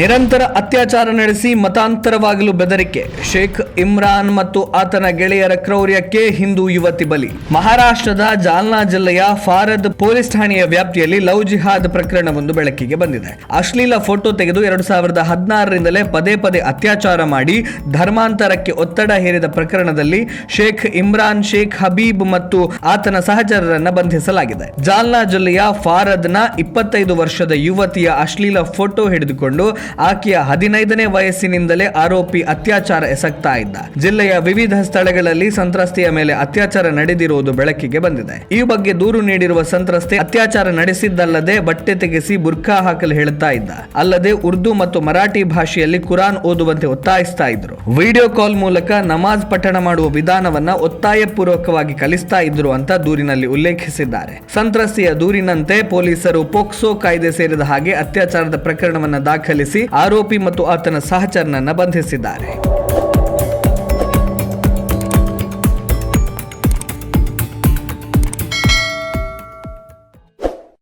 ನಿರಂತರ ಅತ್ಯಾಚಾರ ನಡೆಸಿ ಮತಾಂತರವಾಗಲು ಬೆದರಿಕೆ. ಶೇಖ್ ಇಮ್ರಾನ್ ಮತ್ತು ಆತನ ಗೆಳೆಯರ ಕ್ರೌರ್ಯಕ್ಕೆ ಹಿಂದೂ ಯುವತಿ ಬಲಿ. ಮಹಾರಾಷ್ಟ್ರದ ಜಾಲ್ನಾ ಜಿಲ್ಲೆಯ ಫಾರದ್ ಪೊಲೀಸ್ ಠಾಣೆಯ ವ್ಯಾಪ್ತಿಯಲ್ಲಿ ಲವ್ ಜಿಹಾದ್ ಪ್ರಕರಣವೊಂದು ಬೆಳಕಿಗೆ ಬಂದಿದೆ. ಅಶ್ಲೀಲ ಫೋಟೋ ತೆಗೆದು 2016ರಿಂದಲೇ ಪದೇ ಪದೇ ಅತ್ಯಾಚಾರ ಮಾಡಿ ಧರ್ಮಾಂತರಕ್ಕೆ ಒತ್ತಡ ಹೇರಿದ ಪ್ರಕರಣದಲ್ಲಿ ಶೇಖ್ ಇಮ್ರಾನ್, ಶೇಖ್ ಹಬೀಬ್ ಮತ್ತು ಆತನ ಸಹಚರರನ್ನ ಬಂಧಿಸಲಾಗಿದೆ. ಜಾಲ್ನಾ ಜಿಲ್ಲೆಯ ಫಾರದ್ನ 25 ವರ್ಷದ ಯುವತಿಯ ಅಶ್ಲೀಲ ಫೋಟೋ ಹಿಡಿದುಕೊಂಡು ಆಕೆಯ 15ನೇ ವಯಸ್ಸಿನಿಂದಲೇ ಆರೋಪಿ ಅತ್ಯಾಚಾರ ಎಸಗ್ತಾ ಇದ್ದ. ಜಿಲ್ಲೆಯ ವಿವಿಧ ಸ್ಥಳಗಳಲ್ಲಿ ಸಂತ್ರಸ್ತೆಯ ಮೇಲೆ ಅತ್ಯಾಚಾರ ನಡೆದಿರುವುದು ಬೆಳಕಿಗೆ ಬಂದಿದೆ. ಈ ಬಗ್ಗೆ ದೂರು ನೀಡಿರುವ ಸಂತ್ರಸ್ತೆ ಅತ್ಯಾಚಾರ ನಡೆಸಿದ್ದಲ್ಲದೆ ಬಟ್ಟೆ ತೆಗೆಸಿ ಬುರ್ಖಾ ಹಾಕಲು ಹೇಳುತ್ತಾ ಇದ್ದ. ಅಲ್ಲದೆ ಉರ್ದು ಮತ್ತು ಮರಾಠಿ ಭಾಷೆಯಲ್ಲಿ ಕುರಾನ್ ಓದುವಂತೆ ಒತ್ತಾಯಿಸ್ತಾ ಇದ್ರು. ವಿಡಿಯೋ ಕಾಲ್ ಮೂಲಕ ನಮಾಜ್ ಪಠಣ ಮಾಡುವ ವಿಧಾನವನ್ನ ಒತ್ತಾಯಪೂರ್ವಕವಾಗಿ ಕಲಿಸ್ತಾ ಇದ್ರು ಅಂತ ದೂರಿನಲ್ಲಿ ಉಲ್ಲೇಖಿಸಿದ್ದಾರೆ. ಸಂತ್ರಸ್ತೆಯ ದೂರಿನಂತೆ ಪೊಲೀಸರು ಪೋಕ್ಸೋ ಕಾಯ್ದೆ ಸೇರಿದ ಹಾಗೆ ಅತ್ಯಾಚಾರದ ಪ್ರಕರಣವನ್ನ ದಾಖಲಿಸಿ ಆರೋಪಿ ಮತ್ತು ಆತನ ಸಹಚರನನ್ನ ಬಂಧಿಸಿದ್ದಾರೆ.